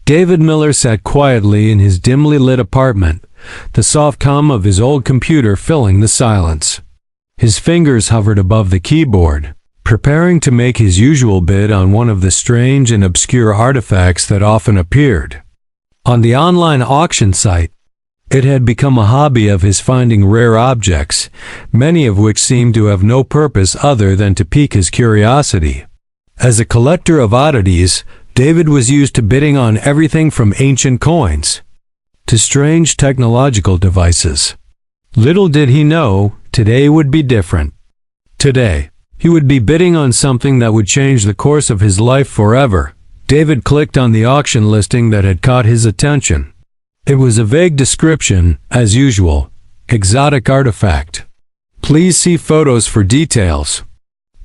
David Miller sat quietly in his dimly lit apartment, the soft hum of his old computer filling the silence. His fingers hovered above the keyboard, preparing to make his usual bid on one of the strange and obscure artifacts that often appeared on the online auction site. It had become a hobby of his finding rare objects, many of which seemed to have no purpose other than to pique his curiosity. As a collector of oddities, David was used to bidding on everything from ancient coins to strange technological devices. Little did he know, today would be different. Today, he would be bidding on something that would change the course of his life forever. David clicked on the auction listing that had caught his attention. It was a vague description, as usual, exotic artifact. Please see photos for details.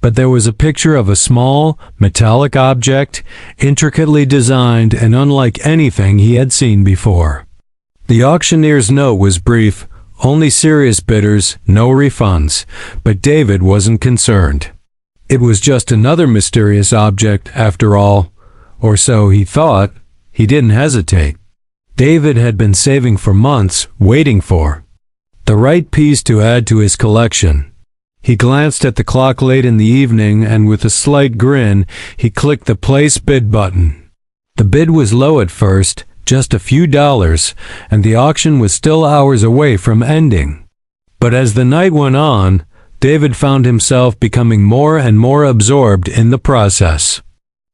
But there was a picture of a small, metallic object, intricately designed and unlike anything he had seen before. The auctioneer's note was brief, only serious bidders, no refunds, but David wasn't concerned. It was just another mysterious object, after all, or so he thought. He didn't hesitate. David had been saving for months, waiting for the right piece to add to his collection. He glanced at the clock late in the evening, and with a slight grin, he clicked the Place Bid button. The bid was low at first, just a few dollars, and the auction was still hours away from ending. But as the night went on, David found himself becoming more and more absorbed in the process.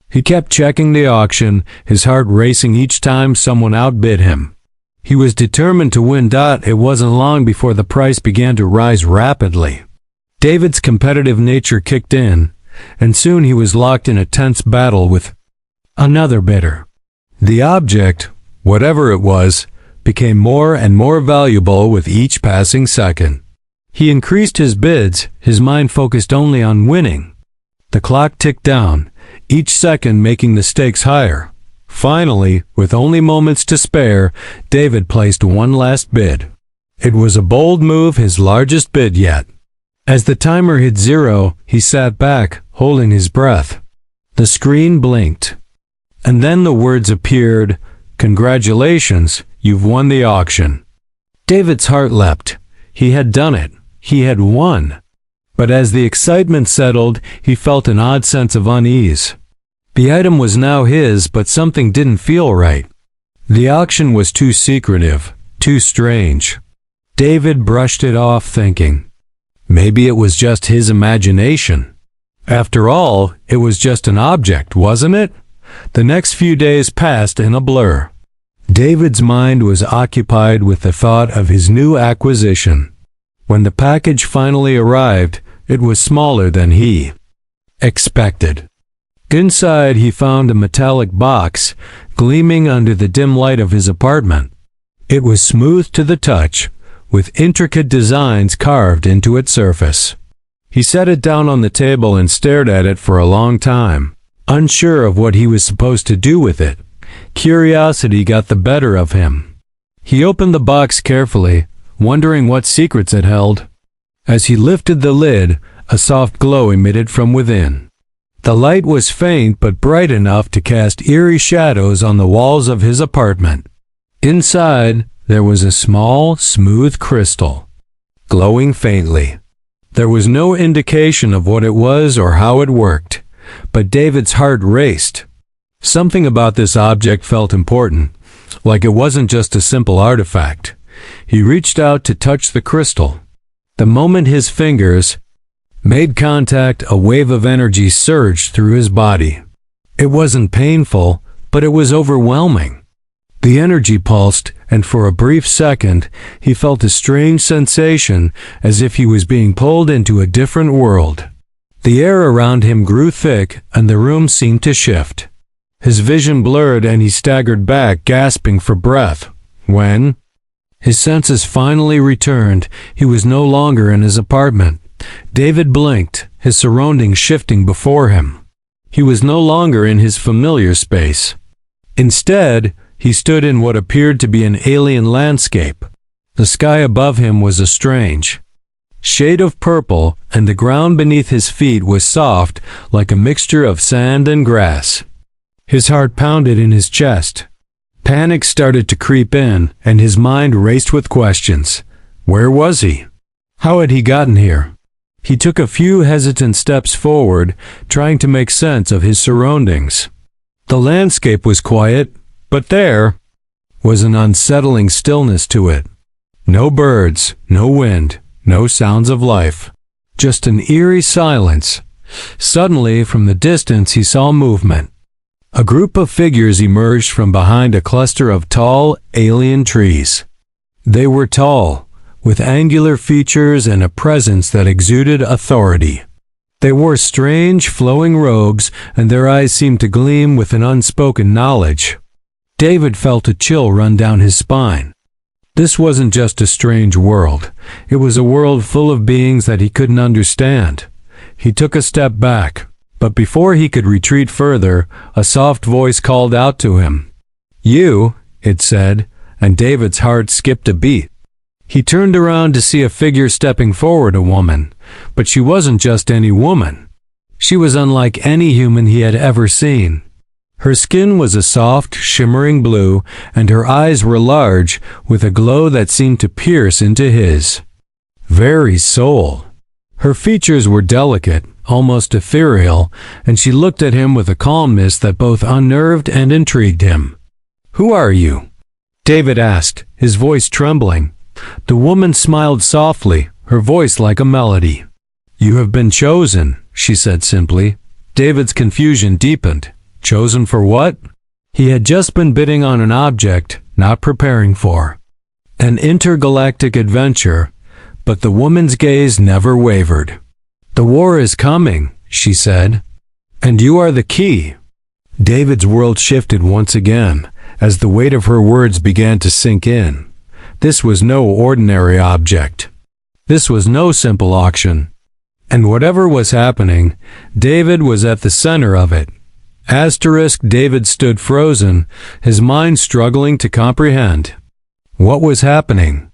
He kept checking the auction, his heart racing each time someone outbid him. He was determined to win. It wasn't long before the price began to rise rapidly. David's competitive nature kicked in, and soon he was locked in a tense battle with another bidder. The object, whatever it was, became more and more valuable with each passing second. He increased his bids, his mind focused only on winning. The clock ticked down, each second making the stakes higher. Finally, with only moments to spare, David placed one last bid. It was a bold move, his largest bid yet. As the timer hit 0, he sat back, holding his breath. The screen blinked. And then the words appeared, "Congratulations, you've won the auction." David's heart leapt. He had done it. He had won. But as the excitement settled, he felt an odd sense of unease. The item was now his, but something didn't feel right. The auction was too secretive, too strange. David brushed it off, thinking, maybe it was just his imagination. After all, it was just an object, wasn't it? The next few days passed in a blur. David's mind was occupied with the thought of his new acquisition. When the package finally arrived, it was smaller than he expected. Inside, he found a metallic box, gleaming under the dim light of his apartment. It was smooth to the touch, with intricate designs carved into its surface. He set it down on the table and stared at it for a long time, unsure of what he was supposed to do with it. Curiosity got the better of him. He opened the box carefully, wondering what secrets it held. As he lifted the lid, a soft glow emitted from within. The light was faint but bright enough to cast eerie shadows on the walls of his apartment. Inside, there was a small, smooth crystal, glowing faintly. There was no indication of what it was or how it worked, but David's heart raced. Something about this object felt important, like it wasn't just a simple artifact. He reached out to touch the crystal. The moment his fingers made contact, a wave of energy surged through his body. It wasn't painful, but it was overwhelming. The energy pulsed, and for a brief second, he felt a strange sensation, as if he was being pulled into a different world. The air around him grew thick, and the room seemed to shift. His vision blurred, and he staggered back, gasping for breath. When his senses finally returned, he was no longer in his apartment. David blinked, his surroundings shifting before him. He was no longer in his familiar space. Instead, he stood in what appeared to be an alien landscape. The sky above him was a strange shade of purple, and the ground beneath his feet was soft, like a mixture of sand and grass. His heart pounded in his chest. Panic started to creep in, and his mind raced with questions. Where was he? How had he gotten here? He took a few hesitant steps forward, trying to make sense of his surroundings. The landscape was quiet, but there was an unsettling stillness to it. No birds, no wind, no sounds of life. Just an eerie silence. Suddenly, from the distance, he saw movement. A group of figures emerged from behind a cluster of tall, alien trees. They were tall, with angular features and a presence that exuded authority. They wore strange, flowing robes, and their eyes seemed to gleam with an unspoken knowledge. David felt a chill run down his spine. This wasn't just a strange world. It was a world full of beings that he couldn't understand. He took a step back, but before he could retreat further, a soft voice called out to him. "You," it said, and David's heart skipped a beat. He turned around to see a figure stepping forward, a woman, but she wasn't just any woman. She was unlike any human he had ever seen. Her skin was a soft, shimmering blue, and her eyes were large, with a glow that seemed to pierce into his very soul. Her features were delicate, almost ethereal, and she looked at him with a calmness that both unnerved and intrigued him. "Who are you?" David asked, his voice trembling. The woman smiled softly, her voice like a melody. "You have been chosen," she said simply. David's confusion deepened. Chosen for what? He had just been bidding on an object, not preparing for an intergalactic adventure, but the woman's gaze never wavered. "The war is coming," she said, "and you are the key." David's world shifted once again, as the weight of her words began to sink in. This was no ordinary object. This was no simple auction. And whatever was happening, David was at the center of it. David stood frozen, his mind struggling to comprehend. What was happening?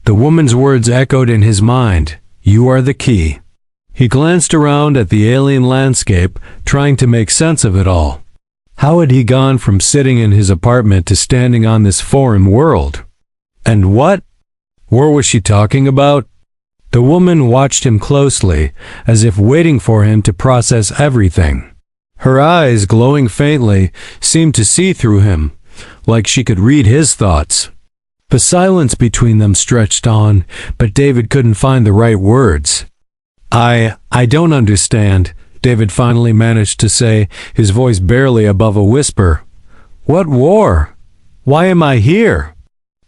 The woman's words echoed in his mind. "You are the key." He glanced around at the alien landscape, trying to make sense of it all. How had he gone from sitting in his apartment to standing on this foreign world? And what war was she talking about? The woman watched him closely, as if waiting for him to process everything. Her eyes, glowing faintly, seemed to see through him, like she could read his thoughts. The silence between them stretched on, but David couldn't find the right words. I don't understand," David finally managed to say, his voice barely above a whisper. "What war? Why am I here?"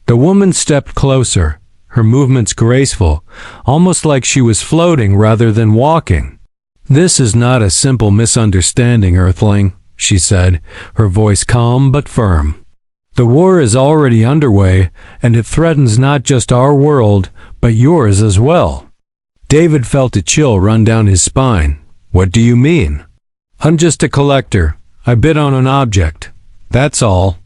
The woman stepped closer, her movements graceful, almost like she was floating rather than walking. "This is not a simple misunderstanding, Earthling," she said, her voice calm but firm. "The war is already underway, and it threatens not just our world, but yours as well." David felt a chill run down his spine. "What do you mean?" "I'm just a collector. I bid on an object. That's all."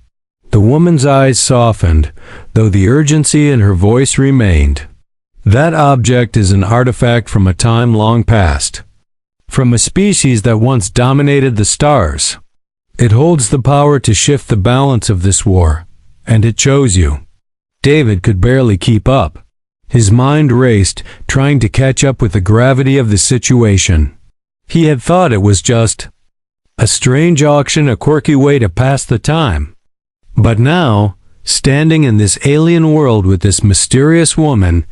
The woman's eyes softened, though the urgency in her voice remained. "That object is an artifact from a time long past. From a species that once dominated the stars. It holds the power to shift the balance of this war, and it chose you." David could barely keep up. His mind raced, trying to catch up with the gravity of the situation. He had thought it was just a strange auction, a quirky way to pass the time. But now, standing in this alien world with this mysterious woman,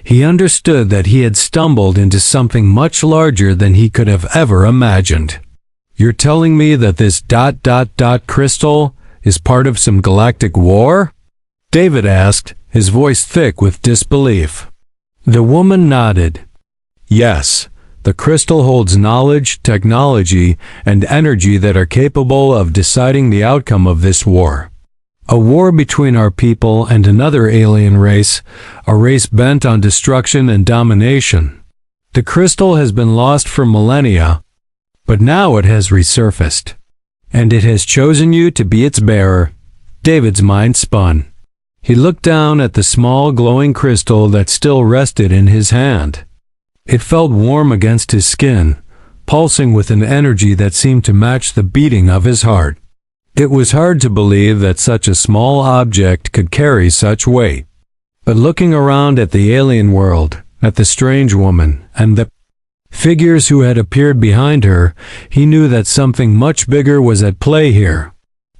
he understood that he had stumbled into something much larger than he could have ever imagined. "You're telling me that this ... crystal is part of some galactic war?" David asked, his voice thick with disbelief. The woman nodded. "Yes, the crystal holds knowledge, technology, and energy that are capable of deciding the outcome of this war. A war between our people and another alien race, a race bent on destruction and domination. The crystal has been lost for millennia, but now it has resurfaced, and it has chosen you to be its bearer." David's mind spun. He looked down at the small glowing crystal that still rested in his hand. It felt warm against his skin, pulsing with an energy that seemed to match the beating of his heart. It was hard to believe that such a small object could carry such weight. But looking around at the alien world, at the strange woman, and the figures who had appeared behind her, he knew that something much bigger was at play here.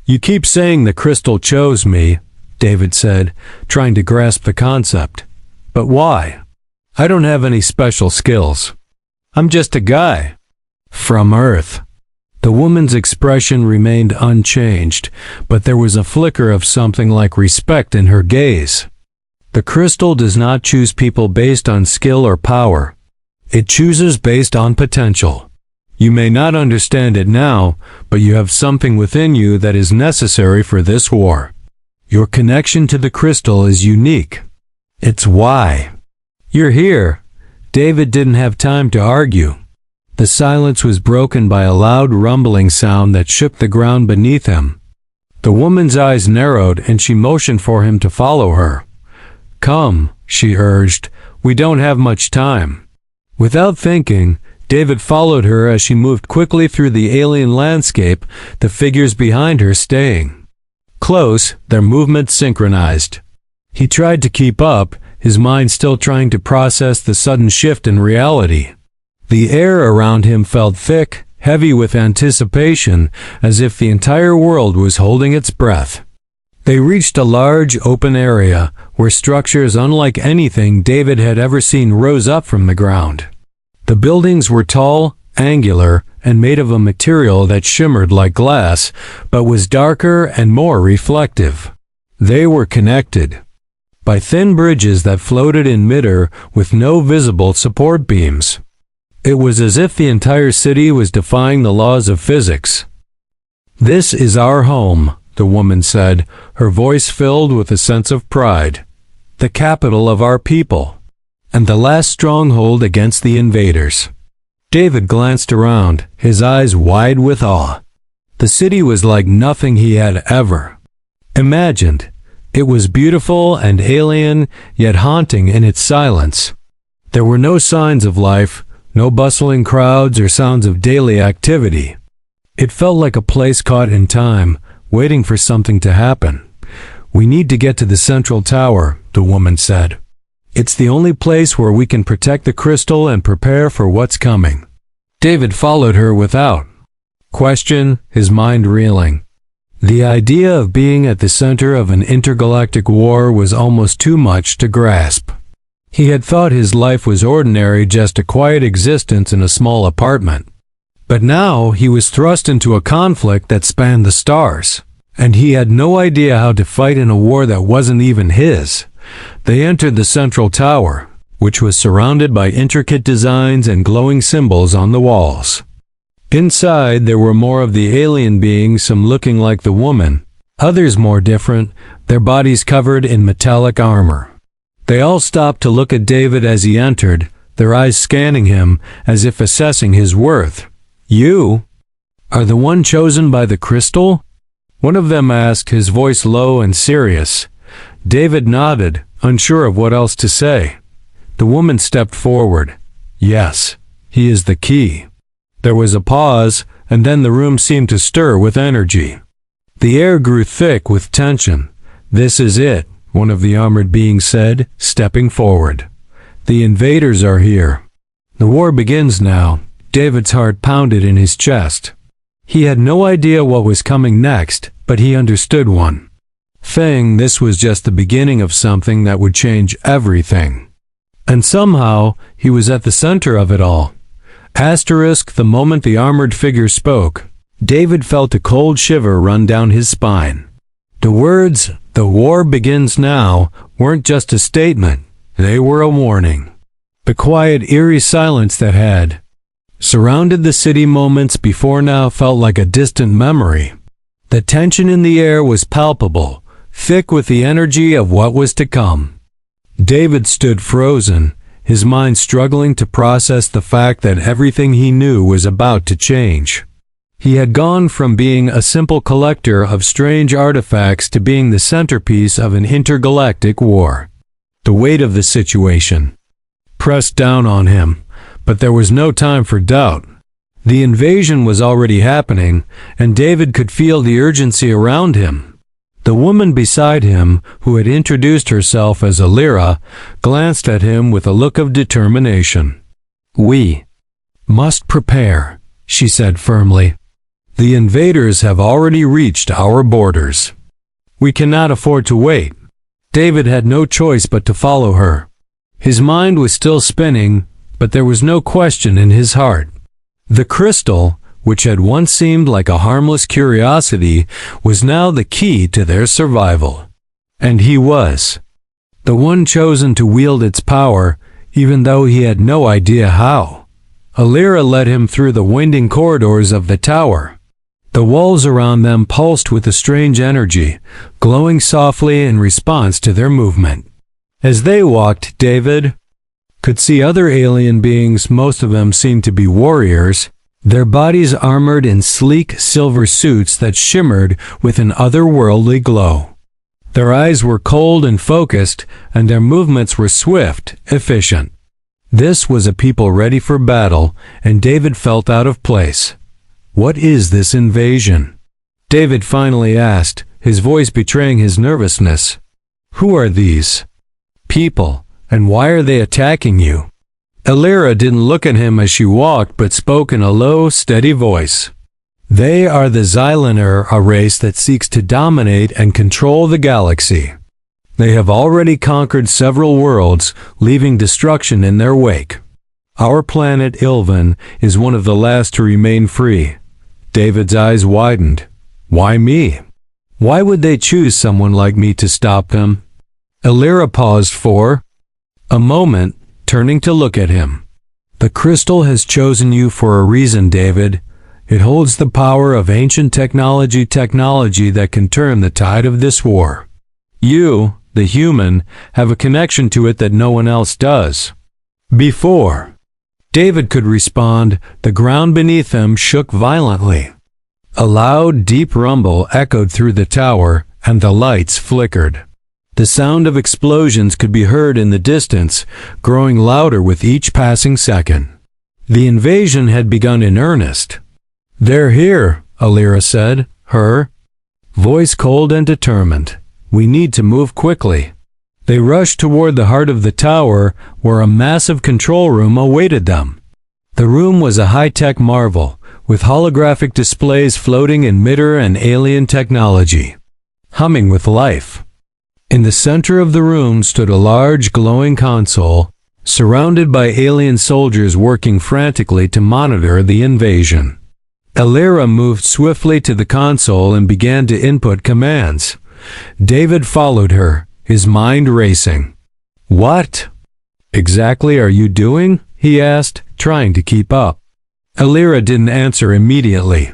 "You keep saying the crystal chose me," David said, trying to grasp the concept. "But why? I don't have any special skills. I'm just a guy from Earth." The woman's expression remained unchanged, but there was a flicker of something like respect in her gaze. "The crystal does not choose people based on skill or power. It chooses based on potential. You may not understand it now, but you have something within you that is necessary for this war. Your connection to the crystal is unique. It's why you're here." David didn't have time to argue. The silence was broken by a loud rumbling sound that shook the ground beneath him. The woman's eyes narrowed and she motioned for him to follow her. "Come," she urged, "we don't have much time." Without thinking, David followed her as she moved quickly through the alien landscape, the figures behind her staying close, their movements synchronized. He tried to keep up, his mind still trying to process the sudden shift in reality. The air around him felt thick, heavy with anticipation, as if the entire world was holding its breath. They reached a large, open area, where structures unlike anything David had ever seen rose up from the ground. The buildings were tall, angular, and made of a material that shimmered like glass, but was darker and more reflective. They were connected by thin bridges that floated in midair with no visible support beams. It was as if the entire city was defying the laws of physics. "This is our home," the woman said, her voice filled with a sense of pride. "The capital of our people, and the last stronghold against the invaders." David glanced around, his eyes wide with awe. The city was like nothing he had ever imagined. It was beautiful and alien, yet haunting in its silence. There were no signs of life, no bustling crowds or sounds of daily activity. It felt like a place caught in time, waiting for something to happen. "We need to get to the central tower," the woman said. "It's the only place where we can protect the crystal and prepare for what's coming." David followed her without question, his mind reeling. The idea of being at the center of an intergalactic war was almost too much to grasp. He had thought his life was ordinary, just a quiet existence in a small apartment. But now he was thrust into a conflict that spanned the stars, and he had no idea how to fight in a war that wasn't even his. They entered the central tower, which was surrounded by intricate designs and glowing symbols on the walls. Inside, there were more of the alien beings, some looking like the woman, others more different, their bodies covered in metallic armor. They all stopped to look at David as he entered, their eyes scanning him as if assessing his worth. "You are the one chosen by the crystal?" one of them asked, his voice low and serious. David nodded, unsure of what else to say. The woman stepped forward. "Yes, he is the key." There was a pause, and then the room seemed to stir with energy. The air grew thick with tension. "This is it," one of the armored beings said, stepping forward. "The invaders are here. The war begins now." David's heart pounded in his chest. He had no idea what was coming next, but he understood one thing: this was just the beginning of something that would change everything. And somehow, he was at the center of it all. The moment the armored figure spoke, David felt a cold shiver run down his spine. The words, "The war begins now," weren't just a statement, they were a warning. The quiet, eerie silence that had surrounded the city moments before now felt like a distant memory. The tension in the air was palpable, thick with the energy of what was to come. David stood frozen, his mind struggling to process the fact that everything he knew was about to change. He had gone from being a simple collector of strange artifacts to being the centerpiece of an intergalactic war. The weight of the situation pressed down on him, but there was no time for doubt. The invasion was already happening, and David could feel the urgency around him. The woman beside him, who had introduced herself as Alira, glanced at him with a look of determination. "We must prepare," she said firmly. "The invaders have already reached our borders. We cannot afford to wait." David had no choice but to follow her. His mind was still spinning, but there was no question in his heart. The crystal, which had once seemed like a harmless curiosity, was now the key to their survival. And he was the one chosen to wield its power, even though he had no idea how. Alira led him through the winding corridors of the tower. The walls around them pulsed with a strange energy, glowing softly in response to their movement. As they walked, David could see other alien beings. Most of them seemed to be warriors, their bodies armored in sleek silver suits that shimmered with an otherworldly glow. Their eyes were cold and focused, and their movements were swift, efficient. This was a people ready for battle, and David felt out of place. "What is this invasion?" David finally asked, his voice betraying his nervousness. "Who are these people, and why are they attacking you?" Alira didn't look at him as she walked, but spoke in a low, steady voice. "They are the Xylaner, a race that seeks to dominate and control the galaxy. They have already conquered several worlds, leaving destruction in their wake. Our planet, Ilvan, is one of the last to remain free." David's eyes widened. "Why me? Why would they choose someone like me to stop them?" Alira paused for a moment, turning to look at him. "The crystal has chosen you for a reason, David. It holds the power of ancient technology that can turn the tide of this war. You, the human, have a connection to it that no one else does." Before David could respond, the ground beneath them shook violently. A loud, deep rumble echoed through the tower, and the lights flickered. The sound of explosions could be heard in the distance, growing louder with each passing second. The invasion had begun in earnest. "They're here," Alira said, her voice cold and determined. "We need to move quickly." They rushed toward the heart of the tower, where a massive control room awaited them. The room was a high-tech marvel, with holographic displays floating in midair and alien technology, humming with life. In the center of the room stood a large, glowing console, surrounded by alien soldiers working frantically to monitor the invasion. Alira moved swiftly to the console and began to input commands. David followed her, his mind racing. "What exactly are you doing?" he asked, trying to keep up. Alira didn't answer immediately.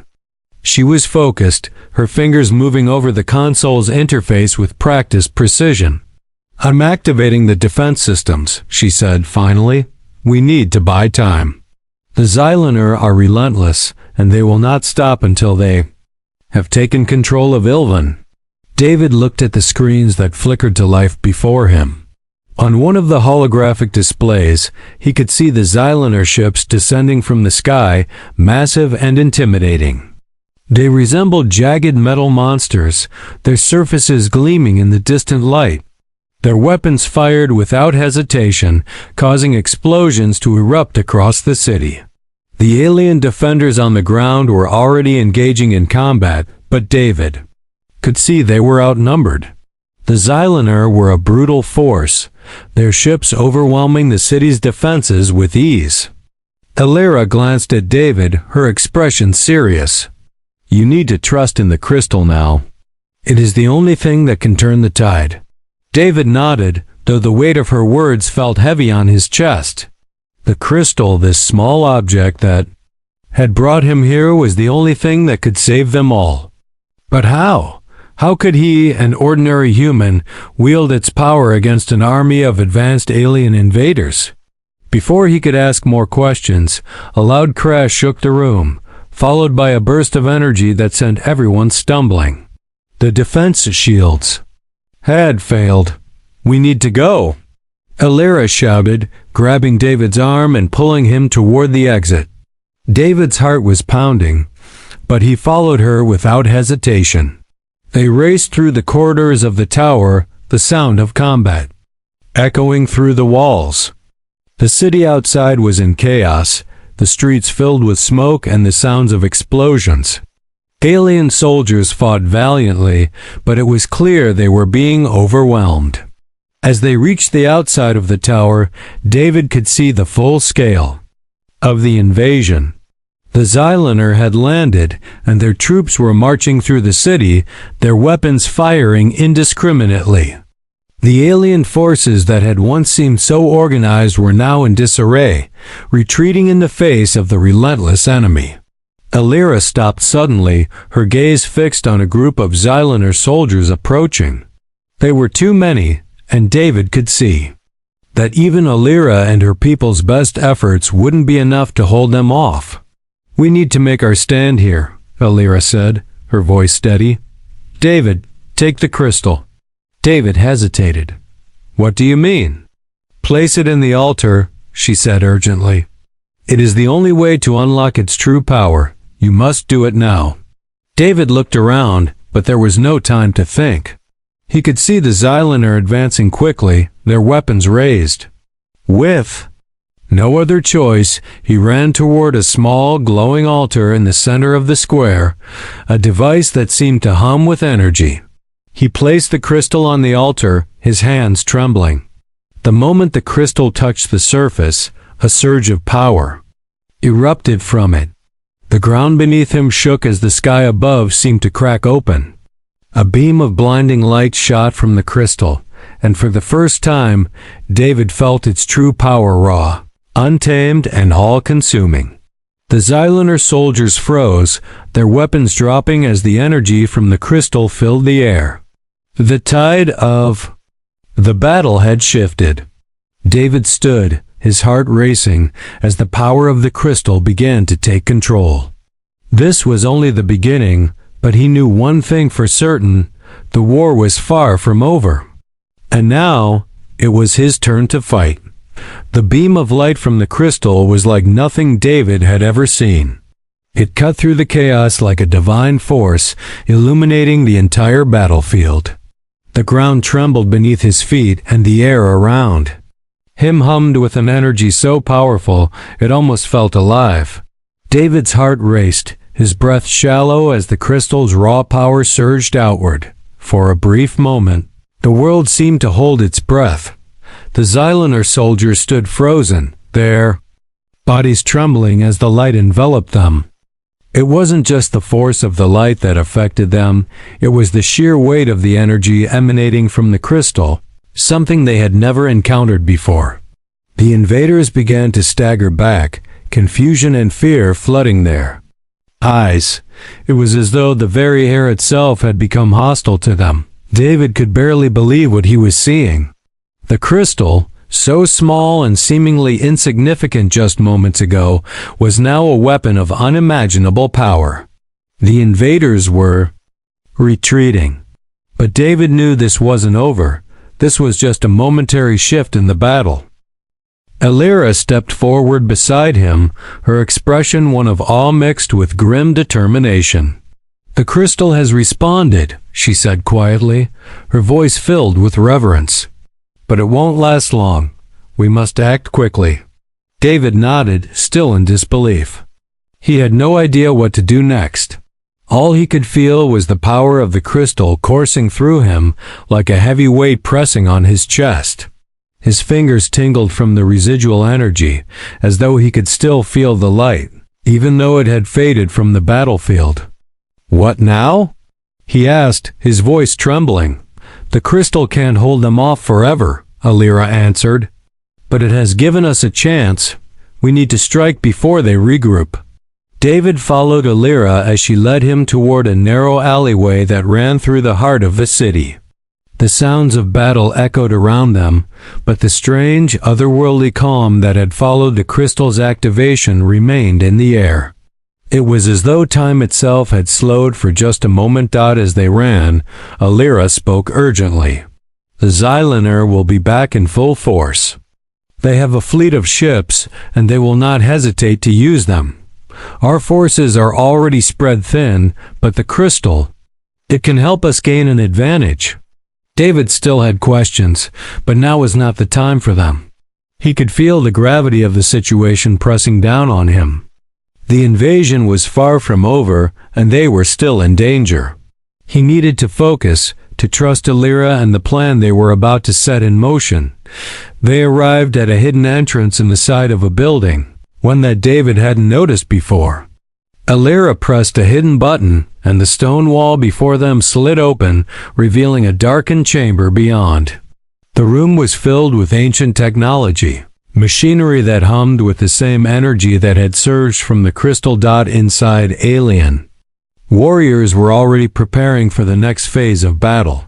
She was focused, her fingers moving over the console's interface with practiced precision. "I'm activating the defense systems," she said finally. "We need to buy time. The Xylaner are relentless, and they will not stop until they have taken control of Ilvan." David looked at the screens that flickered to life before him. On one of the holographic displays, he could see the Xylaner ships descending from the sky, massive and intimidating. They resembled jagged metal monsters, their surfaces gleaming in the distant light. Their weapons fired without hesitation, causing explosions to erupt across the city. The alien defenders on the ground were already engaging in combat, but David could see they were outnumbered. The Xylaner were a brutal force, their ships overwhelming the city's defenses with ease. Alira glanced at David, her expression serious. "You need to trust in the crystal now. It is the only thing that can turn the tide." David nodded, though the weight of her words felt heavy on his chest. The crystal, this small object that had brought him here, was the only thing that could save them all. But how? How could he, an ordinary human, wield its power against an army of advanced alien invaders? Before he could ask more questions, a loud crash shook the room, followed by a burst of energy that sent everyone stumbling. The defense shields had failed. "We need to go," Alira shouted, grabbing David's arm and pulling him toward the exit. David's heart was pounding, but he followed her without hesitation. They raced through the corridors of the tower, the sound of combat echoing through the walls. The city outside was in chaos, the streets filled with smoke and the sounds of explosions. Alien soldiers fought valiantly, but it was clear they were being overwhelmed. As they reached the outside of the tower, David could see the full scale of the invasion. The Xyliner had landed, and their troops were marching through the city, their weapons firing indiscriminately. The alien forces that had once seemed so organized were now in disarray, retreating in the face of the relentless enemy. Alira stopped suddenly, her gaze fixed on a group of Xyliner soldiers approaching. They were too many, and David could see that even Alira and her people's best efforts wouldn't be enough to hold them off. "We need to make our stand here," Alira said, her voice steady. "David, take the crystal." David hesitated. "What do you mean?" "Place it in the altar," she said urgently. "It is the only way to unlock its true power. You must do it now." David looked around, but there was no time to think. He could see the Xyliner advancing quickly, their weapons raised. With no other choice, he ran toward a small, glowing altar in the center of the square, a device that seemed to hum with energy. He placed the crystal on the altar, his hands trembling. The moment the crystal touched the surface, a surge of power erupted from it. The ground beneath him shook as the sky above seemed to crack open. A beam of blinding light shot from the crystal, and for the first time, David felt its true power raw, untamed and all-consuming. The Xyliner soldiers froze, their weapons dropping as the energy from the crystal filled the air. The tide of the battle had shifted. David stood, his heart racing, as the power of the crystal began to take control. This was only the beginning, but he knew one thing for certain: the war was far from over. And now, it was his turn to fight. The beam of light from the crystal was like nothing David had ever seen. It cut through the chaos like a divine force, illuminating the entire battlefield. The ground trembled beneath his feet, and the air around him hummed with an energy so powerful it almost felt alive. David's heart raced, his breath shallow as the crystal's raw power surged outward. For a brief moment, the world seemed to hold its breath. The Xyliner soldiers stood frozen, their bodies trembling as the light enveloped them. It wasn't just the force of the light that affected them, it was the sheer weight of the energy emanating from the crystal, something they had never encountered before. The invaders began to stagger back, confusion and fear flooding their eyes. It was as though the very air itself had become hostile to them. David could barely believe what he was seeing. The crystal, so small and seemingly insignificant just moments ago, was now a weapon of unimaginable power. The invaders were retreating. But David knew this wasn't over. This was just a momentary shift in the battle. Alira stepped forward beside him, her expression one of awe mixed with grim determination. "The crystal has responded," she said quietly, her voice filled with reverence. "But it won't last long. We must act quickly." David nodded, still in disbelief. He had no idea what to do next. All he could feel was the power of the crystal coursing through him like a heavy weight pressing on his chest. His fingers tingled from the residual energy, as though he could still feel the light, even though it had faded from the battlefield. "What now?" he asked, his voice trembling. "The crystal can't hold them off forever," Alira answered. "But it has given us a chance. We need to strike before they regroup." David followed Alira as she led him toward a narrow alleyway that ran through the heart of the city. The sounds of battle echoed around them, but the strange, otherworldly calm that had followed the crystal's activation remained in the air. It was as though time itself had slowed for just a moment. As they ran, Alira spoke urgently. "The Xyliner will be back in full force. They have a fleet of ships, and they will not hesitate to use them. Our forces are already spread thin, but the crystal, it can help us gain an advantage. David still had questions, but now was not the time for them. He could feel the gravity of the situation pressing down on him. The invasion was far from over, and they were still in danger. He needed to focus, to trust Alira and the plan they were about to set in motion. They arrived at a hidden entrance in the side of a building, one that David hadn't noticed before. Alira pressed a hidden button, and the stone wall before them slid open, revealing a darkened chamber beyond. The room was filled with ancient technology, machinery that hummed with the same energy that had surged from the crystal dot inside Alien. Warriors were already preparing for the next phase of battle.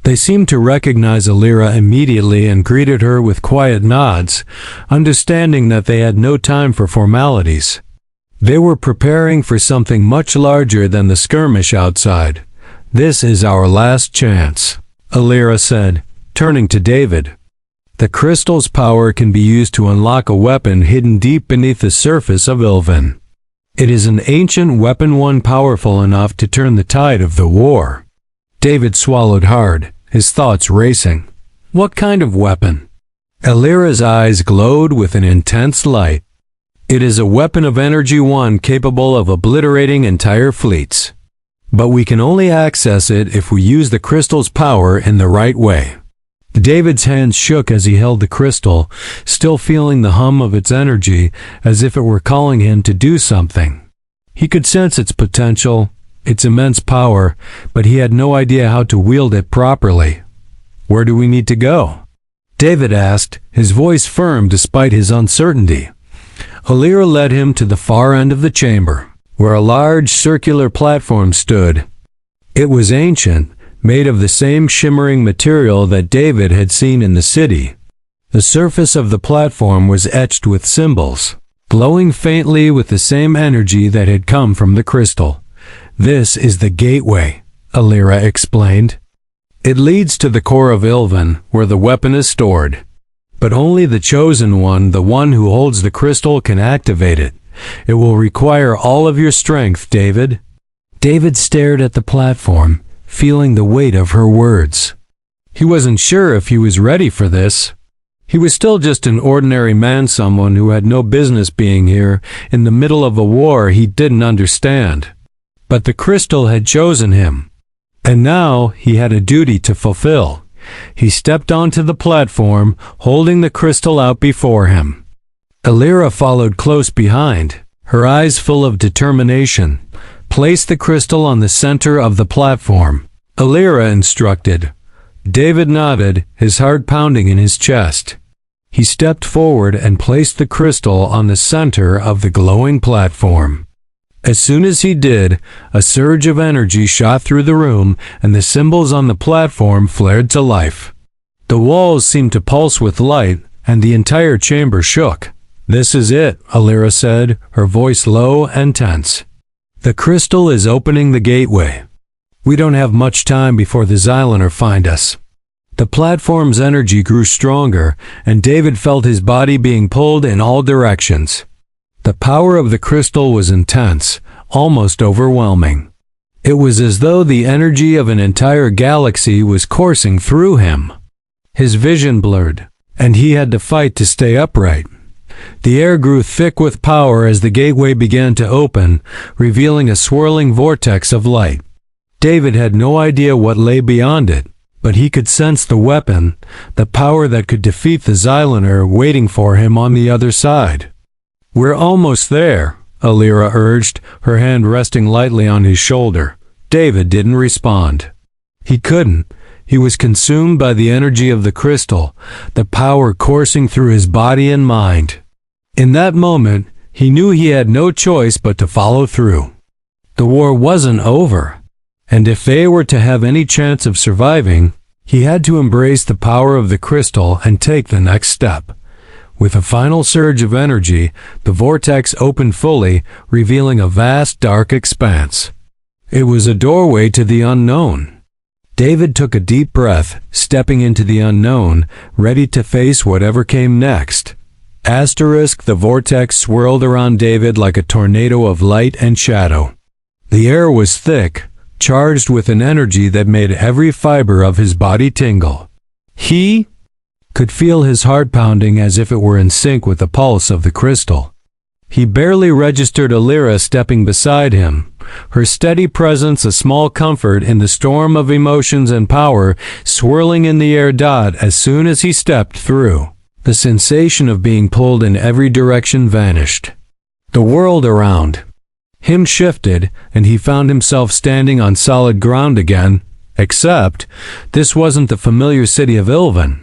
They seemed to recognize Alira immediately and greeted her with quiet nods, understanding that they had no time for formalities. They were preparing for something much larger than the skirmish outside. "This is our last chance," Alira said, turning to David. "The crystal's power can be used to unlock a weapon hidden deep beneath the surface of Ilven. It is an ancient weapon, one powerful enough to turn the tide of the war." David swallowed hard, his thoughts racing. What kind of weapon? Alira's eyes glowed with an intense light. "It is a weapon of energy, one capable of obliterating entire fleets. But we can only access it if we use the crystal's power in the right way." David's hands shook as he held the crystal, still feeling the hum of its energy, as if it were calling him to do something. He could sense its potential, its immense power, but he had no idea how to wield it properly. "Where do we need to go?" David asked, his voice firm despite his uncertainty. Alira led him to the far end of the chamber, where a large circular platform stood. It was ancient, made of the same shimmering material that David had seen in the city. The surface of the platform was etched with symbols, glowing faintly with the same energy that had come from the crystal. "This is the gateway," Alira explained. "It leads to the core of Ilven, where the weapon is stored. But only the chosen one, the one who holds the crystal, can activate it. It will require all of your strength, David." David stared at the platform, feeling the weight of her words. He wasn't sure if he was ready for this. He was still just an ordinary man, someone who had no business being here, in the middle of a war he didn't understand. But the crystal had chosen him, and now he had a duty to fulfill. He stepped onto the platform, holding the crystal out before him. Alira followed close behind, her eyes full of determination. "Place the crystal on the center of the platform," Alira instructed. David nodded, his heart pounding in his chest. He stepped forward and placed the crystal on the center of the glowing platform. As soon as he did, a surge of energy shot through the room, and the symbols on the platform flared to life. The walls seemed to pulse with light, and the entire chamber shook. "This is it," Alira said, her voice low and tense. "The crystal is opening the gateway. We don't have much time before the Xylaner find us." The platform's energy grew stronger, and David felt his body being pulled in all directions. The power of the crystal was intense, almost overwhelming. It was as though the energy of an entire galaxy was coursing through him. His vision blurred, and he had to fight to stay upright. The air grew thick with power as the gateway began to open, revealing a swirling vortex of light. David had no idea what lay beyond it, but he could sense the weapon, the power that could defeat the Xylaner waiting for him on the other side. "We're almost there," Alira urged, her hand resting lightly on his shoulder. David didn't respond. He couldn't. He was consumed by the energy of the crystal, the power coursing through his body and mind. In that moment, he knew he had no choice but to follow through. The war wasn't over, and if they were to have any chance of surviving, he had to embrace the power of the crystal and take the next step. With a final surge of energy, the vortex opened fully, revealing a vast dark expanse. It was a doorway to the unknown. David took a deep breath, stepping into the unknown, ready to face whatever came next. The vortex swirled around David like a tornado of light and shadow. The air was thick, charged with an energy that made every fiber of his body tingle. He could feel his heart pounding as if it were in sync with the pulse of the crystal. He barely registered Alira stepping beside him, her steady presence a small comfort in the storm of emotions and power swirling in the air. As soon as he stepped through, the sensation of being pulled in every direction vanished. The world around him shifted, and he found himself standing on solid ground again, except this wasn't the familiar city of Ilvan.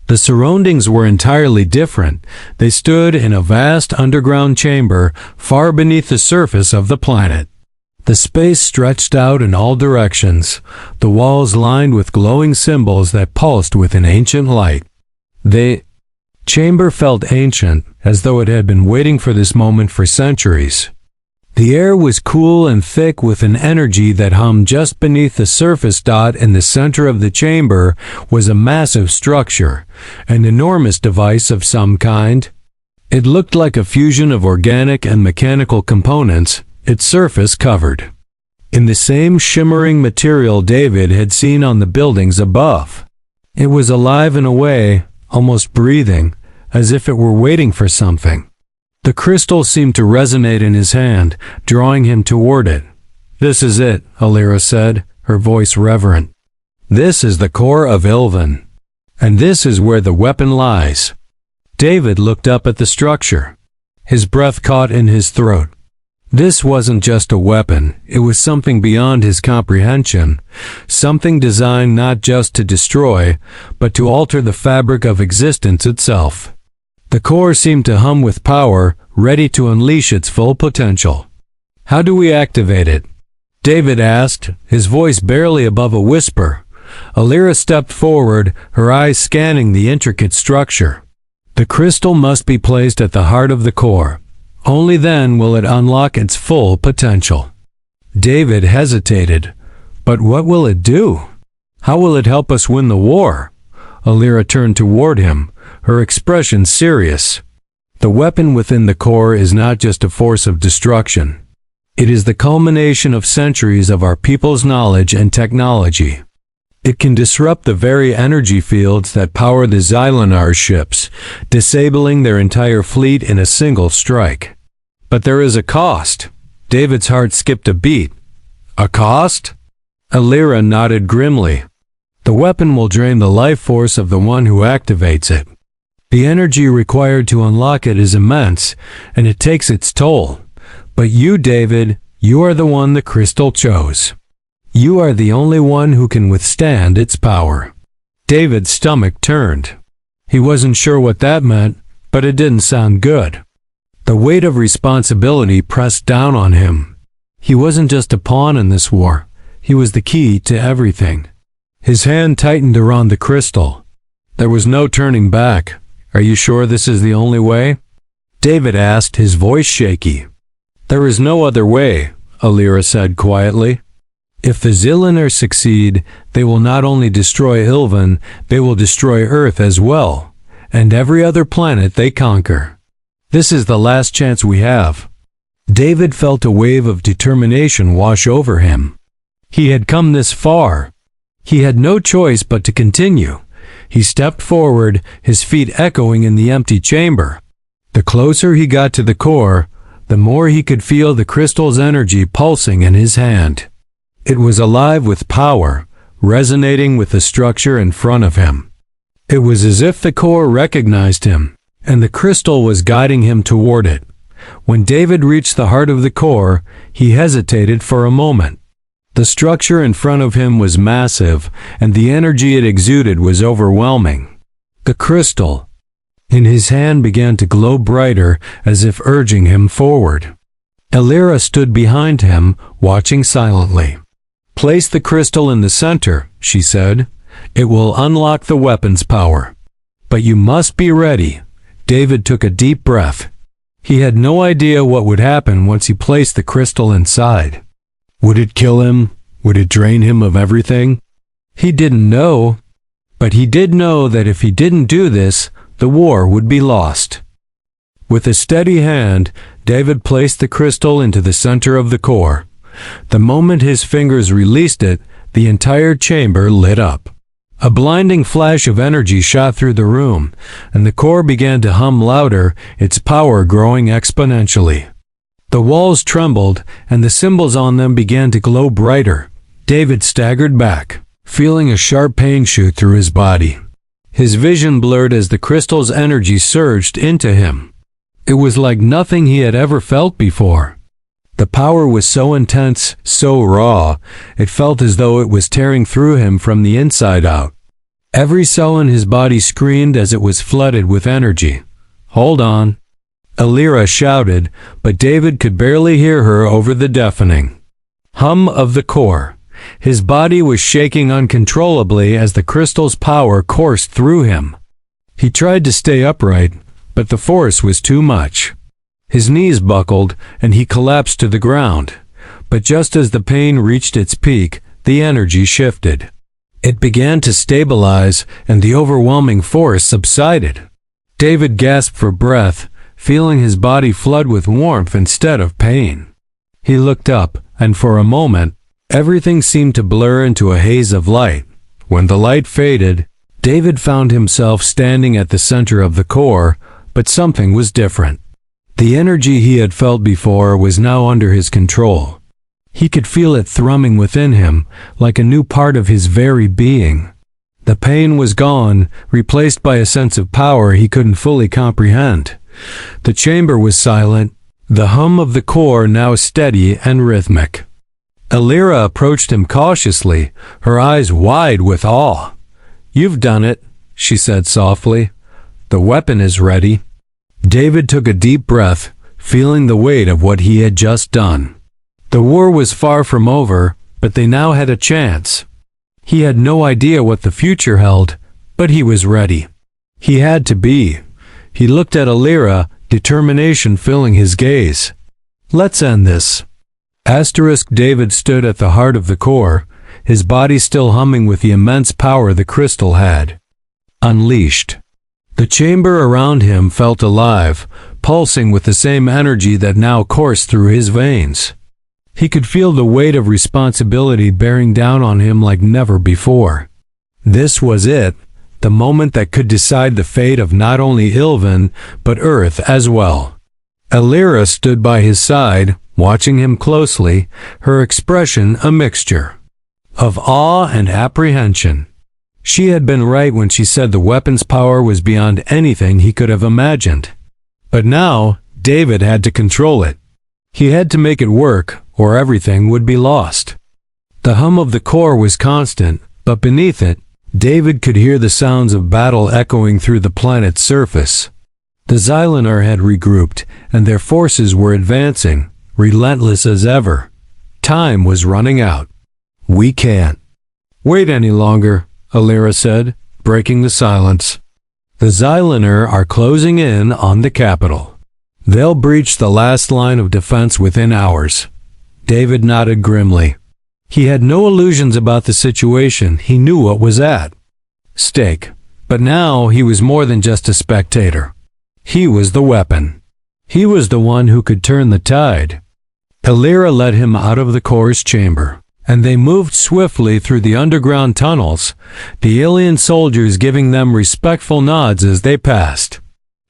The surroundings were entirely different. They stood in a vast underground chamber far beneath the surface of the planet. The space stretched out in all directions, the walls lined with glowing symbols that pulsed with an ancient light. The chamber felt ancient, as though it had been waiting for this moment for centuries. The air was cool and thick with an energy that hummed just beneath the surface. In the center of the chamber was a massive structure, an enormous device of some kind. It looked like a fusion of organic and mechanical components, its surface covered in the same shimmering material David had seen on the buildings above. It was alive in a way, almost breathing, as if it were waiting for something. The crystal seemed to resonate in his hand, drawing him toward it. "This is it," Alira said, her voice reverent. "This is the core of Ilvan. And this is where the weapon lies." David looked up at the structure. His breath caught in his throat. This wasn't just a weapon, it was something beyond his comprehension, something designed not just to destroy, but to alter the fabric of existence itself. The core seemed to hum with power, ready to unleash its full potential. "How do we activate it?" David asked, his voice barely above a whisper. Alira stepped forward, her eyes scanning the intricate structure. "The crystal must be placed at the heart of the core. Only then will it unlock its full potential." David hesitated. "But what will it do? How will it help us win the war?" Alira turned toward him, her expression serious. "The weapon within the core is not just a force of destruction. It is the culmination of centuries of our people's knowledge and technology. It can disrupt the very energy fields that power the Xylonar ships, disabling their entire fleet in a single strike. But there is a cost." David's heart skipped a beat. "A cost?" Alira nodded grimly. "The weapon will drain the life force of the one who activates it. The energy required to unlock it is immense, and it takes its toll. But you, David, you are the one the crystal chose. You are the only one who can withstand its power." David's stomach turned. He wasn't sure what that meant, but it didn't sound good. The weight of responsibility pressed down on him. He wasn't just a pawn in this war. He was the key to everything. His hand tightened around the crystal. There was no turning back. "Are you sure this is the only way?" David asked, his voice shaky. "There is no other way," Alira said quietly. "If the Xylonar succeed, they will not only destroy Ilvan, they will destroy Earth as well, and every other planet they conquer. This is the last chance we have." David felt a wave of determination wash over him. He had come this far. He had no choice but to continue. He stepped forward, his feet echoing in the empty chamber. The closer he got to the core, the more he could feel the crystal's energy pulsing in his hand. It was alive with power, resonating with the structure in front of him. It was as if the core recognized him, and the crystal was guiding him toward it. When David reached the heart of the core, he hesitated for a moment. The structure in front of him was massive, and the energy it exuded was overwhelming. The crystal in his hand began to glow brighter, as if urging him forward. Alira stood behind him, watching silently. "Place the crystal in the center," she said. "It will unlock the weapon's power. But you must be ready." David took a deep breath. He had no idea what would happen once he placed the crystal inside. Would it kill him? Would it drain him of everything? He didn't know. But he did know that if he didn't do this, the war would be lost. With a steady hand, David placed the crystal into the center of the core. The moment his fingers released it, the entire chamber lit up. A blinding flash of energy shot through the room, and the core began to hum louder, its power growing exponentially. The walls trembled, and the symbols on them began to glow brighter. David staggered back, feeling a sharp pain shoot through his body. His vision blurred as the crystal's energy surged into him. It was like nothing he had ever felt before. The power was so intense, so raw, it felt as though it was tearing through him from the inside out. Every cell in his body screamed as it was flooded with energy. "Hold on," Alira shouted, but David could barely hear her over the deafening hum of the core. His body was shaking uncontrollably as the crystal's power coursed through him. He tried to stay upright, but the force was too much. His knees buckled, and he collapsed to the ground. But just as the pain reached its peak, the energy shifted. It began to stabilize, and the overwhelming force subsided. David gasped for breath, feeling his body flood with warmth instead of pain. He looked up, and for a moment, everything seemed to blur into a haze of light. When the light faded, David found himself standing at the center of the core, but something was different. The energy he had felt before was now under his control. He could feel it thrumming within him, like a new part of his very being. The pain was gone, replaced by a sense of power he couldn't fully comprehend. The chamber was silent, the hum of the core now steady and rhythmic. Alira approached him cautiously, her eyes wide with awe. "You've done it," she said softly. "The weapon is ready." David took a deep breath, feeling the weight of what he had just done. The war was far from over, but they now had a chance. He had no idea what the future held, but he was ready. He had to be. He looked at Alira, determination filling his gaze. "Let's end this." David stood at the heart of the core, his body still humming with the immense power the crystal had unleashed. The chamber around him felt alive, pulsing with the same energy that now coursed through his veins. He could feel the weight of responsibility bearing down on him like never before. This was it, the moment that could decide the fate of not only Ilvan, but Earth as well. Alira stood by his side, watching him closely, her expression a mixture of awe and apprehension. She had been right when she said the weapon's power was beyond anything he could have imagined. But now, David had to control it. He had to make it work, or everything would be lost. The hum of the core was constant, but beneath it, David could hear the sounds of battle echoing through the planet's surface. The Xylanar had regrouped, and their forces were advancing, relentless as ever. Time was running out. "We can't wait any longer," Alira said, breaking the silence. "The Xylanar are closing in on the capital. They'll breach the last line of defense within hours." David nodded grimly. He had no illusions about the situation. He knew what was at stake. But now he was more than just a spectator. He was the weapon. He was the one who could turn the tide. Alira led him out of the core's chamber, and they moved swiftly through the underground tunnels, the alien soldiers giving them respectful nods as they passed.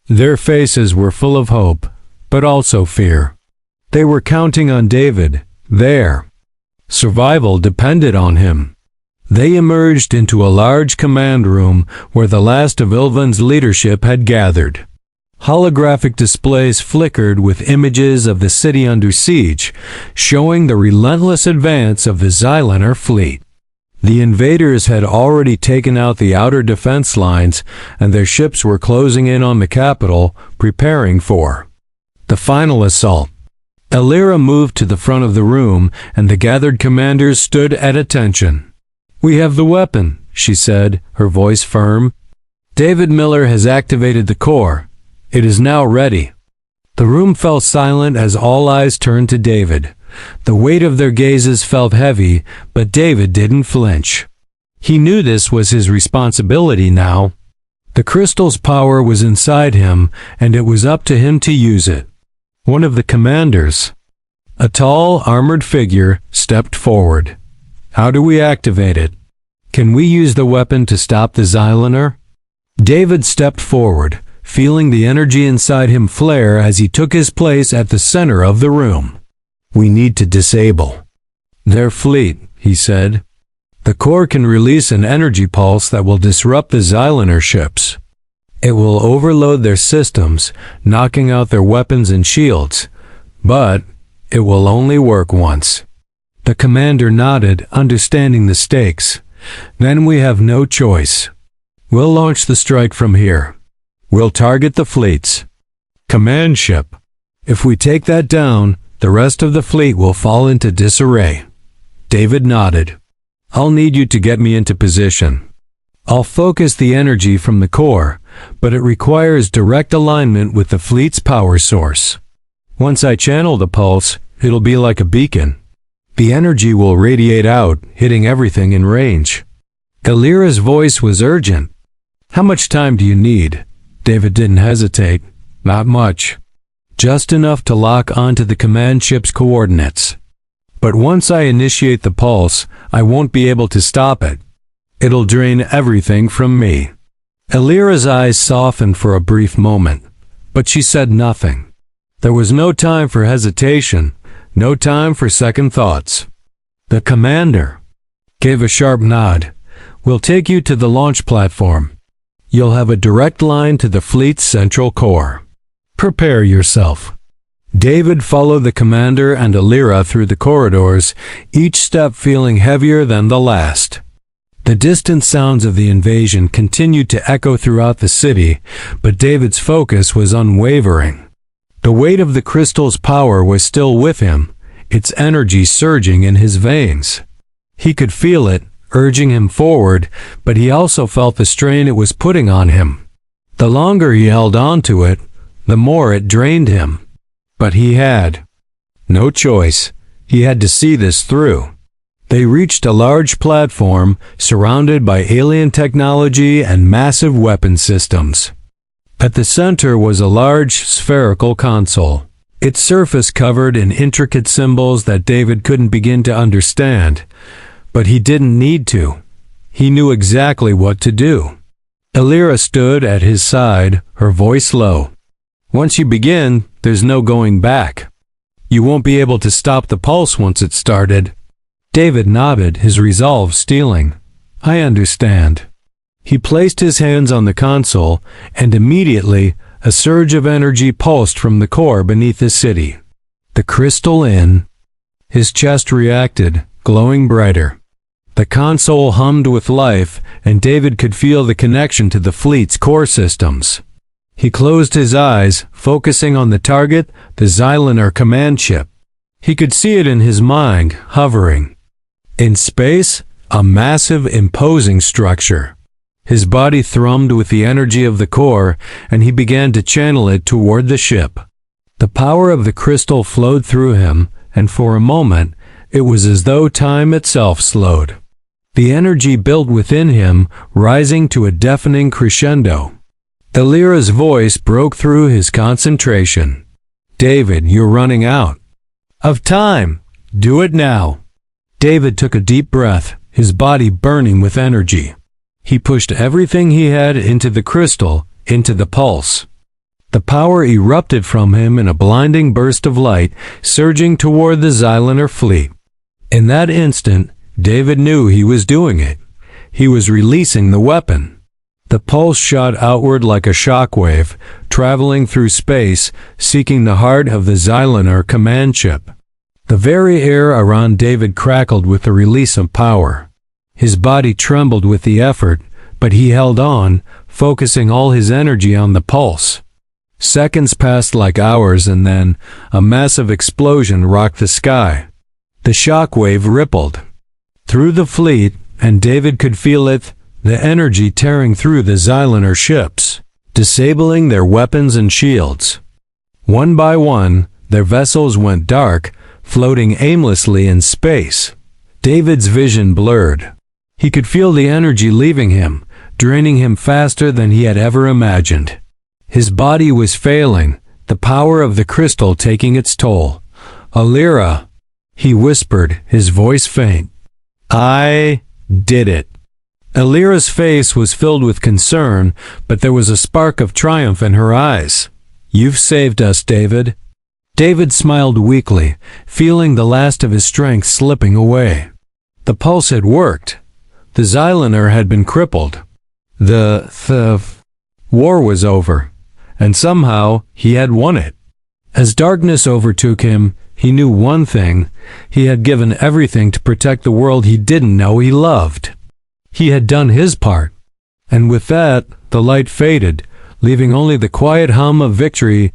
Their faces were full of hope, but also fear. They were counting on David. Their survival depended on him. They emerged into a large command room where the last of Ilvan's leadership had gathered. Holographic displays flickered with images of the city under siege, showing the relentless advance of the Xylanar fleet. The invaders had already taken out the outer defense lines, and their ships were closing in on the capital, preparing for the final assault. Alira moved to the front of the room, and the gathered commanders stood at attention. "We have the weapon," she said, her voice firm. "David Miller has activated the core. It is now ready." The room fell silent as all eyes turned to David. The weight of their gazes felt heavy, but David didn't flinch. He knew this was his responsibility now. The crystal's power was inside him, and it was up to him to use it. One of the commanders, a tall, armored figure, stepped forward. How do we activate it? Can we use the weapon to stop the Xylaner? David stepped forward, feeling the energy inside him flare as he took his place at the center of the room. We need to disable their fleet, he said. The core can release an energy pulse that will disrupt the Xylaner ships. It will overload their systems, knocking out their weapons and shields, but it will only work once. The commander nodded, understanding the stakes. Then we have no choice. We'll launch the strike from here. We'll target the fleets. Command ship. If we take that down, the rest of the fleet will fall into disarray. David nodded. I'll need you to get me into position. I'll focus the energy from the core, but it requires direct alignment with the fleet's power source. Once I channel the pulse, it'll be like a beacon. The energy will radiate out, hitting everything in range. Elira's voice was urgent. How much time do you need? David didn't hesitate. Not much. Just enough to lock onto the command ship's coordinates. But once I initiate the pulse, I won't be able to stop it. It'll drain everything from me. Elira's eyes softened for a brief moment, but she said nothing. There was no time for hesitation, no time for second thoughts. The commander gave a sharp nod. We'll take you to the launch platform. You'll have a direct line to the fleet's central core. Prepare yourself. David followed the commander and Elira through the corridors, each step feeling heavier than the last. The distant sounds of the invasion continued to echo throughout the city, but David's focus was unwavering. The weight of the crystal's power was still with him, its energy surging in his veins. He could feel it, urging him forward, but he also felt the strain it was putting on him. The longer he held on to it, the more it drained him. But he had no choice. He had to see this through. They reached a large platform surrounded by alien technology and massive weapon systems. At the center was a large spherical console, its surface covered in intricate symbols that David couldn't begin to understand. But he didn't need to. He knew exactly what to do. Elira stood at his side, her voice low. Once you begin, there's no going back. You won't be able to stop the pulse once it's started. David nodded, his resolve stealing. I understand. He placed his hands on the console, and immediately a surge of energy pulsed from the core beneath the city. The crystal in. His chest reacted, glowing brighter. The console hummed with life, and David could feel the connection to the fleet's core systems. He closed his eyes, focusing on the target, the Xylaner command ship. He could see it in his mind, hovering. In space, a massive, imposing structure. His body thrummed with the energy of the core, and he began to channel it toward the ship. The power of the crystal flowed through him, and for a moment, it was as though time itself slowed. The energy built within him, rising to a deafening crescendo. Elira's voice broke through his concentration. David, you're running out of time. Do it now. David took a deep breath, his body burning with energy. He pushed everything he had into the crystal, into the pulse. The power erupted from him in a blinding burst of light, surging toward the Xylaner fleet. In that instant, David knew he was doing it. He was releasing the weapon. The pulse shot outward like a shockwave, traveling through space, seeking the heart of the Xylaner command ship. The very air around David crackled with the release of power. His body trembled with the effort, but he held on, focusing all his energy on the pulse. Seconds passed like hours, and then a massive explosion rocked the sky. The shockwave rippled through the fleet, and David could feel it, the energy tearing through the Xylaner ships, disabling their weapons and shields. One by one, their vessels went dark, floating aimlessly in space. David's vision blurred. He could feel the energy leaving him, draining him faster than he had ever imagined. His body was failing, the power of the crystal taking its toll. "Alira," he whispered, his voice faint. "I did it." Alira's face was filled with concern, but there was a spark of triumph in her eyes. "You've saved us, David." David smiled weakly, feeling the last of his strength slipping away. The pulse had worked. The Xylander had been crippled. The war was over, and somehow he had won it. As darkness overtook him, he knew one thing: he had given everything to protect the world he didn't know he loved. He had done his part, and with that, the light faded, leaving only the quiet hum of victory.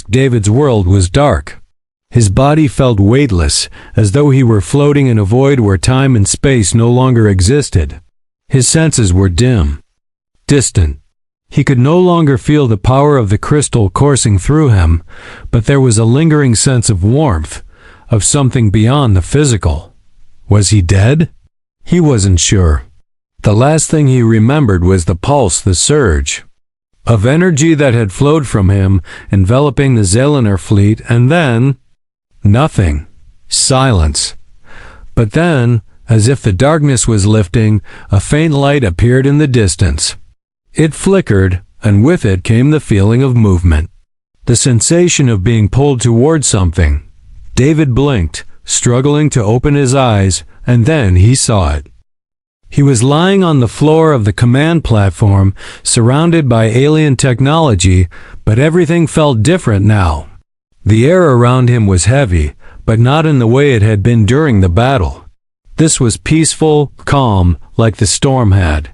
David's world was dark. His body felt weightless, as though he were floating in a void where time and space no longer existed. His senses were dim, distant. He could no longer feel the power of the crystal coursing through him, but there was a lingering sense of warmth, of something beyond the physical. Was he dead? He wasn't sure. The last thing he remembered was the pulse, the surge of energy that had flowed from him, enveloping the Xylander fleet, and then nothing. Silence. But then, as if the darkness was lifting, a faint light appeared in the distance. It flickered, and with it came the feeling of movement, the sensation of being pulled toward something. David blinked, struggling to open his eyes, and then he saw it. He was lying on the floor of the command platform, surrounded by alien technology, but everything felt different now. The air around him was heavy, but not in the way it had been during the battle. This was peaceful, calm, like the storm had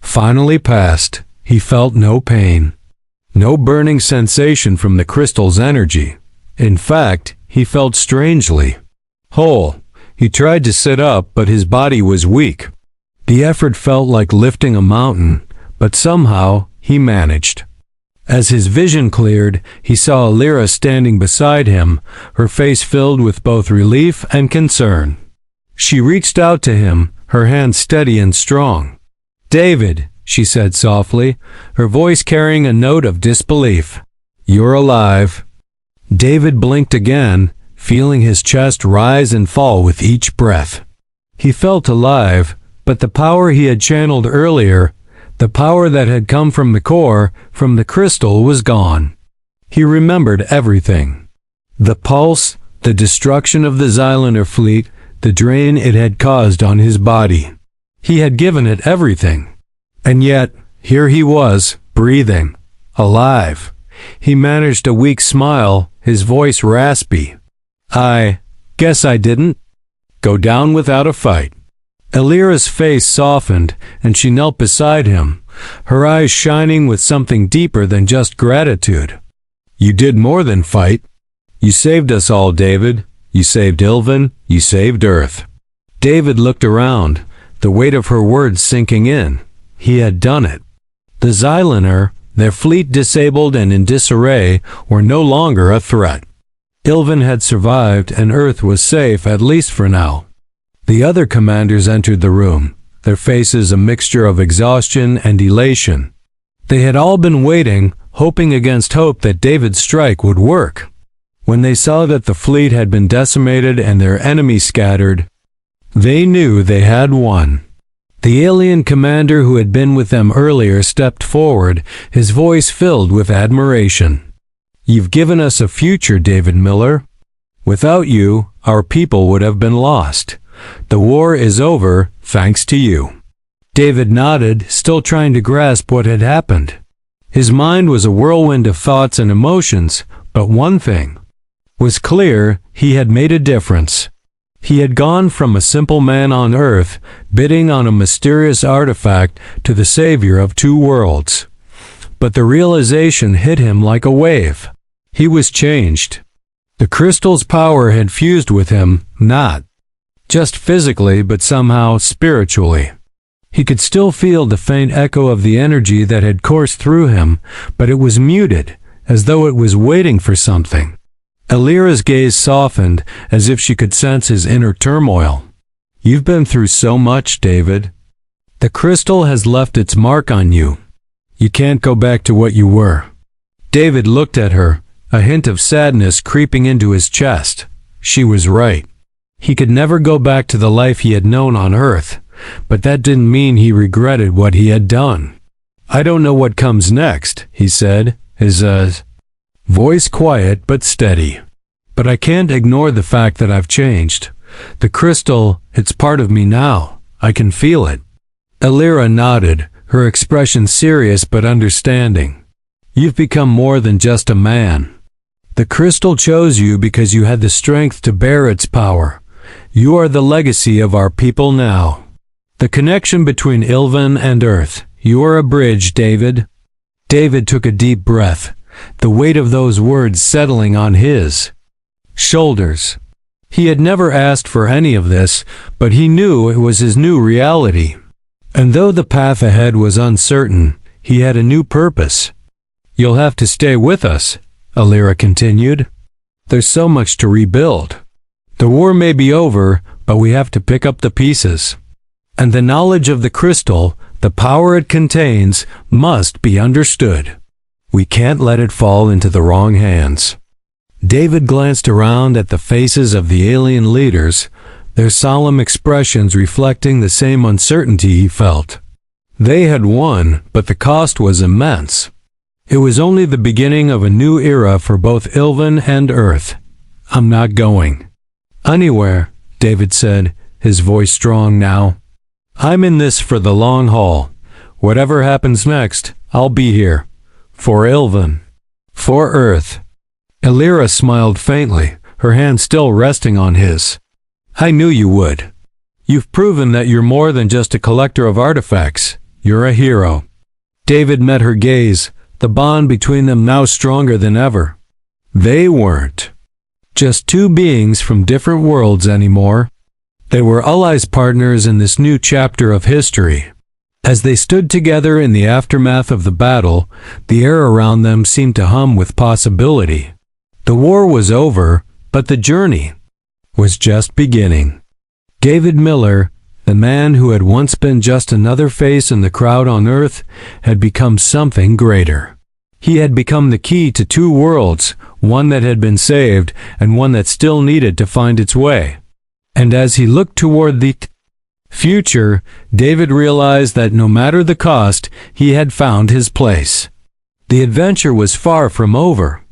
finally passed. He felt no pain, no burning sensation from the crystal's energy. In fact, he felt strangely whole. He tried to sit up, but his body was weak. The effort felt like lifting a mountain, but somehow he managed. As his vision cleared, he saw Alira standing beside him, her face filled with both relief and concern. She reached out to him, her hand steady and strong. "David," she said softly, her voice carrying a note of disbelief. "You're alive." David blinked again, feeling his chest rise and fall with each breath. He felt alive, but the power he had channeled earlier, the power that had come from the core, from the crystal, was gone. He remembered everything. The pulse, the destruction of the Xylander fleet, the drain it had caused on his body. He had given it everything. And yet, here he was, breathing, alive. He managed a weak smile, his voice raspy. "I guess I didn't go down without a fight." Alira's face softened, and she knelt beside him, her eyes shining with something deeper than just gratitude. "You did more than fight. You saved us all, David. You saved Ilvin. You saved Earth." David looked around, the weight of her words sinking in. He had done it. The Xylander, their fleet disabled and in disarray, were no longer a threat. Ilvin had survived, and Earth was safe, at least for now. The other commanders entered the room, their faces a mixture of exhaustion and elation. They had all been waiting, hoping against hope that David's strike would work. When they saw that the fleet had been decimated and their enemies scattered, they knew they had won. The alien commander who had been with them earlier stepped forward, his voice filled with admiration. "You've given us a future, David Miller. Without you, our people would have been lost. The war is over, thanks to you." David nodded, still trying to grasp what had happened. His mind was a whirlwind of thoughts and emotions, but one thing was clear: he had made a difference. He had gone from a simple man on Earth, bidding on a mysterious artifact, to the savior of two worlds. But the realization hit him like a wave. He was changed. The crystal's power had fused with him, not just physically, but somehow spiritually. He could still feel the faint echo of the energy that had coursed through him, but it was muted, as though it was waiting for something. Alira's gaze softened, as if she could sense his inner turmoil. "You've been through so much, David." The crystal has left its mark on you. You can't go back to what you were." David looked at her, a hint of sadness creeping into his chest. She was right. He could never go back to the life he had known on Earth, but that didn't mean he regretted what he had done. "I don't know what comes next," he said, his voice quiet but steady. "But I can't ignore the fact that I've changed. The crystal, it's part of me now. I can feel it." Alira nodded, her expression serious but understanding. "You've become more than just a man. The crystal chose you because you had the strength to bear its power. You are the legacy of our people now. The connection between Ilvan and Earth. You are a bridge, David." David took a deep breath, the weight of those words settling on his shoulders. He had never asked for any of this, but he knew it was his new reality. And though the path ahead was uncertain, he had a new purpose. "You'll have to stay with us," Alira continued. "There's so much to rebuild. The war may be over, but we have to pick up the pieces. And the knowledge of the crystal, the power it contains, must be understood. We can't let it fall into the wrong hands." David glanced around at the faces of the alien leaders, their solemn expressions reflecting the same uncertainty he felt. They had won, but the cost was immense. It was only the beginning of a new era for both Ilvan and Earth. "I'm not going anywhere," David said, his voice strong now. "I'm in this for the long haul. Whatever happens next, I'll be here. For Ilvan. For Earth." Alira smiled faintly, her hand still resting on his. "I knew you would. You've proven that you're more than just a collector of artifacts. You're a hero." David met her gaze, the bond between them now stronger than ever. They weren't just two beings from different worlds anymore. They were allies, partners in this new chapter of history. As they stood together in the aftermath of the battle, the air around them seemed to hum with possibility. The war was over, but the journey was just beginning. David Miller, the man who had once been just another face in the crowd on Earth, had become something greater. He had become the key to two worlds, one that had been saved and one that still needed to find its way. And as he looked toward the future, David realized that no matter the cost, he had found his place. The adventure was far from over.